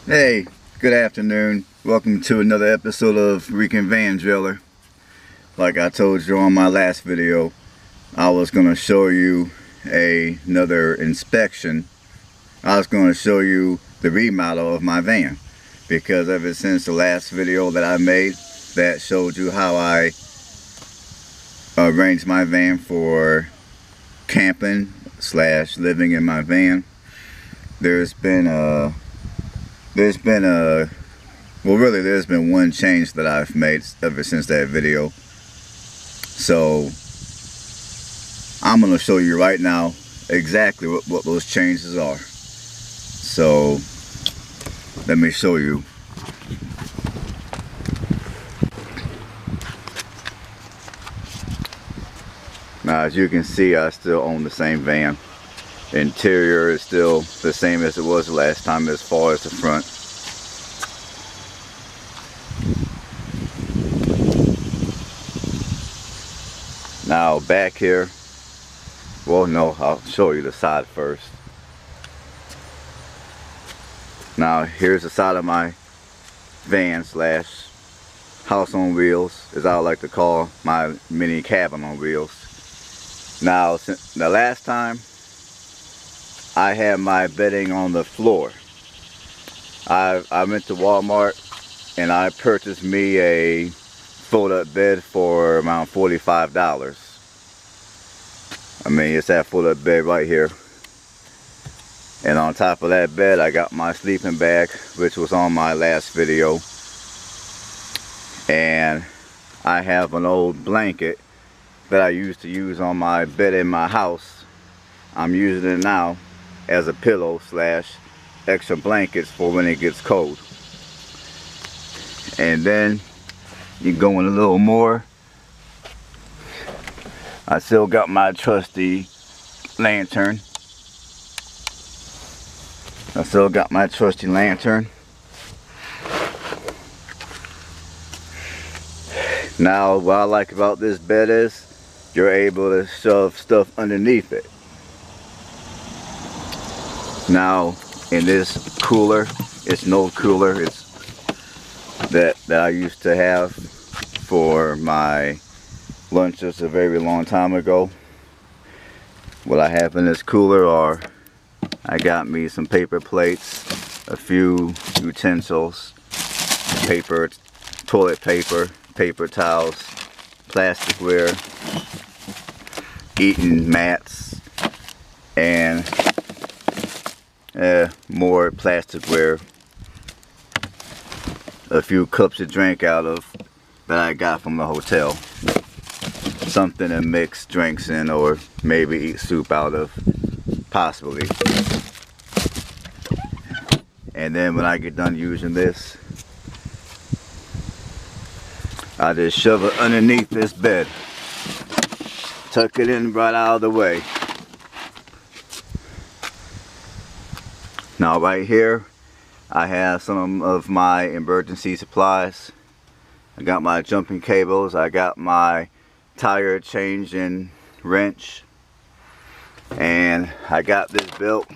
Hey, good afternoon. Welcome to another episode of Rican Van Driller. Like I told you on my last video, I was going to show you another inspection. I was going to show you the remodel of my van, because ever since the last video that I made that showed you how I arranged my van for camping slash living in my van, there's been one change that I've made ever since that video. So I'm going to show you right now exactly what those changes are. So let me show you. Now, as you can see, I still own the same van. The interior is still the same as it was last time as far as the front. Now back here, well no, I'll show you the side first. Now here's the side of my van slash house on wheels, as I like to call my mini cabin on wheels. Now, since the last time I had my bedding on the floor, I went to Walmart and I purchased me a fold-up bed for around $45. I mean, it's that fold-up bed right here. And on top of that bed, I got my sleeping bag, which was on my last video. And I have an old blanket that I used to use on my bed in my house. I'm using it now as a pillow slash extra blankets for when it gets cold. And then you go in a little more. I still got my trusty lantern. Now, what I like about this bed is you're able to shove stuff underneath it. Now, in this cooler, it's no cooler. It's that I used to have for my lunches a very long time ago. What I have in this cooler are, I got me some paper plates, a few utensils, paper, toilet paper, paper towels, plasticware, eating mats, and more plasticware, a few cups to drink out of that I got from the hotel, something to mix drinks in or maybe eat soup out of, possibly. And then when I get done using this, I just shove it underneath this bed, tuck it in right out of the way. Now right here, I have some of my emergency supplies. I got my jumping cables, I got my tire changing wrench, and I got this built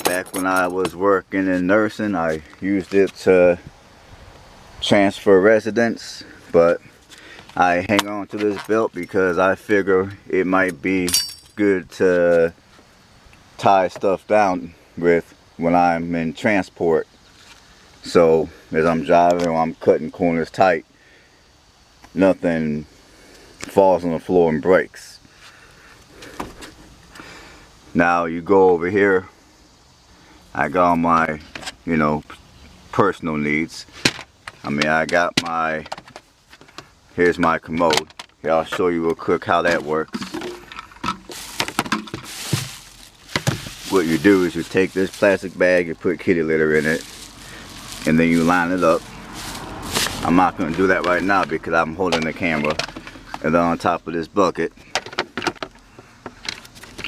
back when I was working in nursing. I used it to transfer residents, but I hang on to this belt because I figure it might be good to tie stuff down with when I'm in transport. So as I'm driving or I'm cutting corners tight, nothing falls on the floor and breaks. Now you go over here, I got all my, personal needs. I mean, I got my, here's my commode. Here, I'll show you real quick how that works. What you do is you take this plastic bag, you put kitty litter in it, and then you line it up. I'm not going to do that right now because I'm holding the camera. And then on top of this bucket,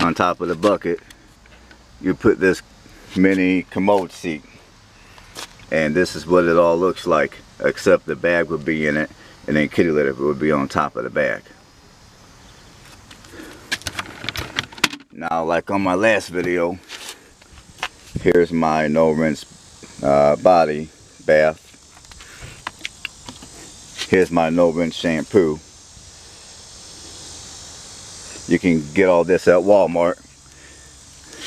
on top of the bucket, you put this mini commode seat. And this is what it all looks like, except the bag would be in it, and then kitty litter would be on top of the bag. Now, like on my last video, here's my no rinse body bath. Here's my no rinse shampoo. You can get all this at Walmart.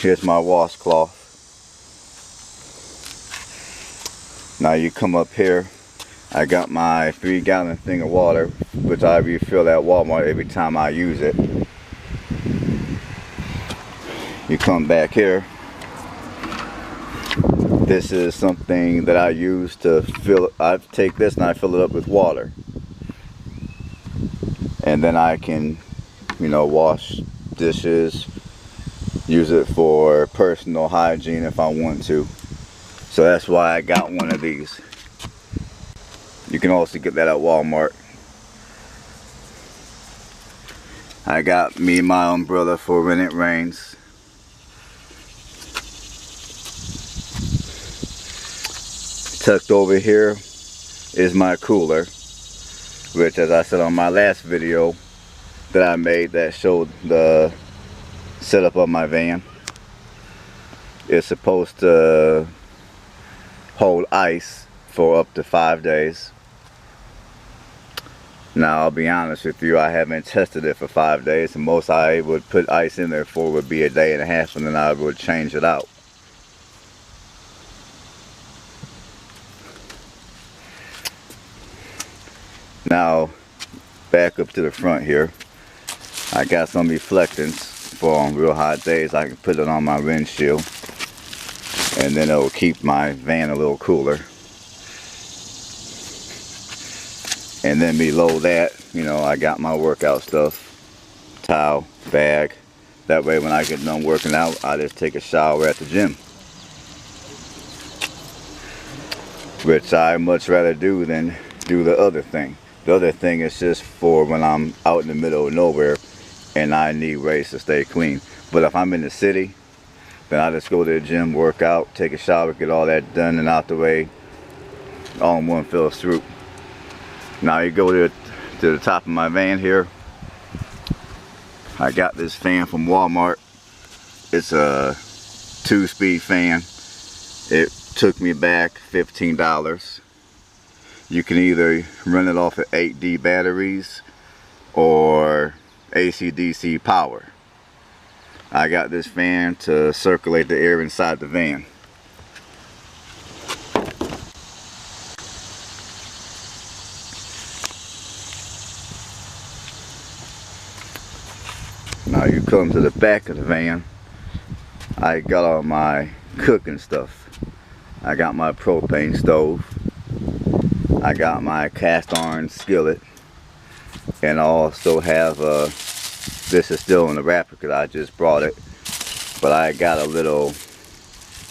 Here's my washcloth. Now you come up here, I got my 3-gallon thing of water, which I refill at Walmart every time I use it. You come back here. This is something that I use to fill. I take this and I fill it up with water. And then I can, you know, wash dishes, use it for personal hygiene if I want to. So that's why I got one of these. You can also get that at Walmart. I got me my umbrella for when it rains. Tucked over here is my cooler, which, as I said on my last video that I made that showed the setup of my van, it's supposed to hold ice for up to 5 days. Now I'll be honest with you, I haven't tested it for 5 days. The most I would put ice in there for would be a day and a half, and then I would change it out. Now back up to the front here, I got some reflectants for on real hot days. I can put it on my windshield, and then it will keep my van a little cooler. And then below that, you know, I got my workout stuff, towel, bag. That way when I get done working out, I just take a shower at the gym, which I much rather do than do the other thing. The other thing is just for when I'm out in the middle of nowhere and I need ways to stay clean. But if I'm in the city, then I just go to the gym, work out, take a shower, get all that done and out the way, all in one fell swoop. Now you go to the top of my van here. I got this fan from Walmart. It's a 2-speed fan. It took me back $15. You can either run it off of 8D batteries or AC/DC power. I got this fan to circulate the air inside the van. Now you come to the back of the van. I got all my cooking stuff. I got my propane stove. I got my cast iron skillet. And I also have this is still in the wrapper because I just brought it. But I got a little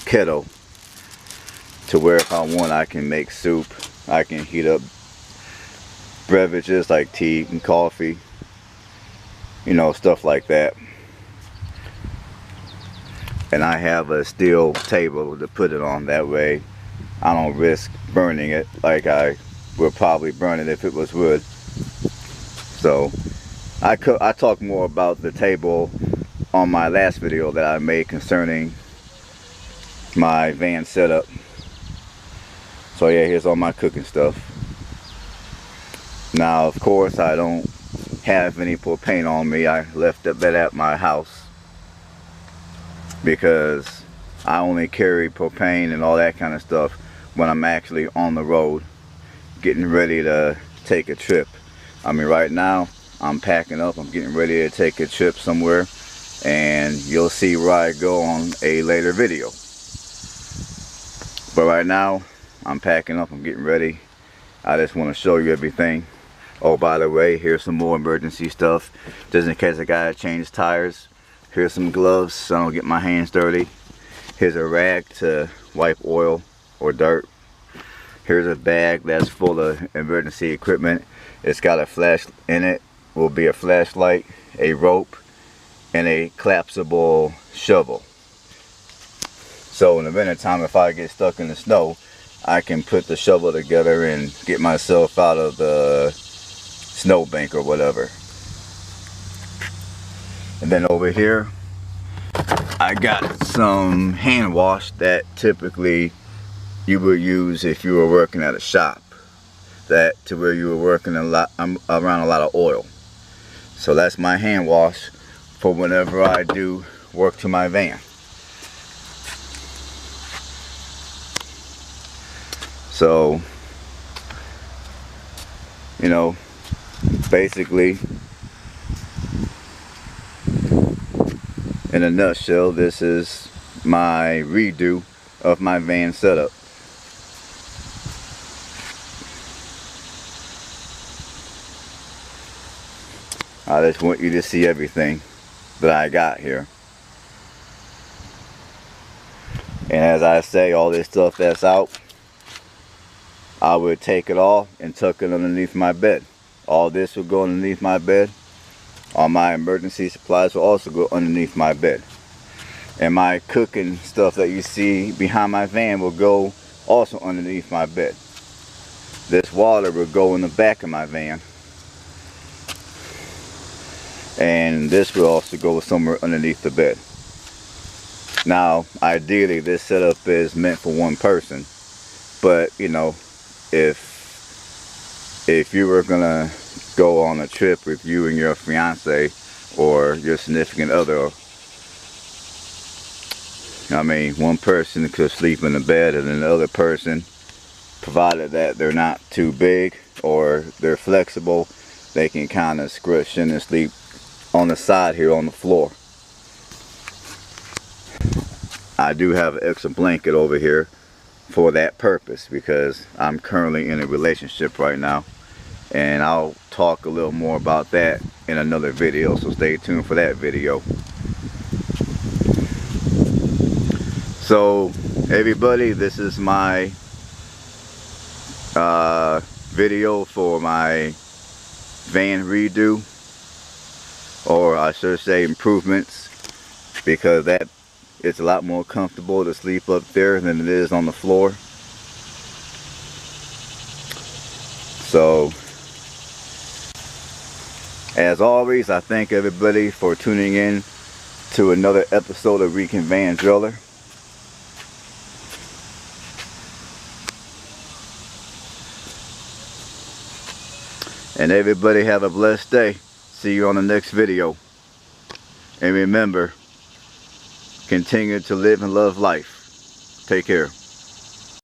kettle to where if I want I can make soup. I can heat up beverages like tea and coffee. You know, stuff like that. And I have a steel table to put it on. That way I don't risk burning it like I would probably burn it if it was wood. So I talked more about the table on my last video that I made concerning my van setup. So yeah, here's all my cooking stuff. Now of course I don't have any propane on me. I left that at my house because I only carry propane and all that kind of stuff when I'm actually on the road getting ready to take a trip. I mean, right now I'm packing up, I'm getting ready to take a trip somewhere, and you'll see where I go on a later video. But right now I'm packing up, I'm getting ready. I just want to show you everything. Oh, by the way, here's some more emergency stuff just in case I gotta change tires. Here's some gloves so I don't get my hands dirty. Here's a rag to wipe oil or dirt. Here's a bag that's full of emergency equipment. It's got a flash in it. Will be a flashlight, a rope, and a collapsible shovel. So in the winter time, if I get stuck in the snow, I can put the shovel together and get myself out of the snowbank or whatever. And then over here I got some hand wash that typically you would use if you were working at a shop, that to where you were working around a lot of oil. So that's my hand wash for whenever I do work to my van. So, you know, basically, in a nutshell, this is my redo of my van setup. I just want you to see everything that I got here. And as I say, all this stuff that's out, I would take it all and tuck it underneath my bed. All this will go underneath my bed. All my emergency supplies will also go underneath my bed. And my cooking stuff that you see behind my van will go also underneath my bed. This water will go in the back of my van. And this will also go somewhere underneath the bed. Now, ideally, this setup is meant for one person. But, you know, if you were gonna go on a trip with you and your fiance or your significant other, I mean, one person could sleep in the bed and another person, provided that they're not too big or they're flexible, they can kind of scrush in and sleep on the side here on the floor. I do have an extra blanket over here for that purpose because I'm currently in a relationship right now, and I'll talk a little more about that in another video, so stay tuned for that video. So everybody, this is my video for my van redo, or I should say improvements, because that it's a lot more comfortable to sleep up there than it is on the floor. So as always, I thank everybody for tuning in to another episode of Rican Van Driller. And everybody have a blessed day. See you on the next video. And remember, continue to live and love life. Take care.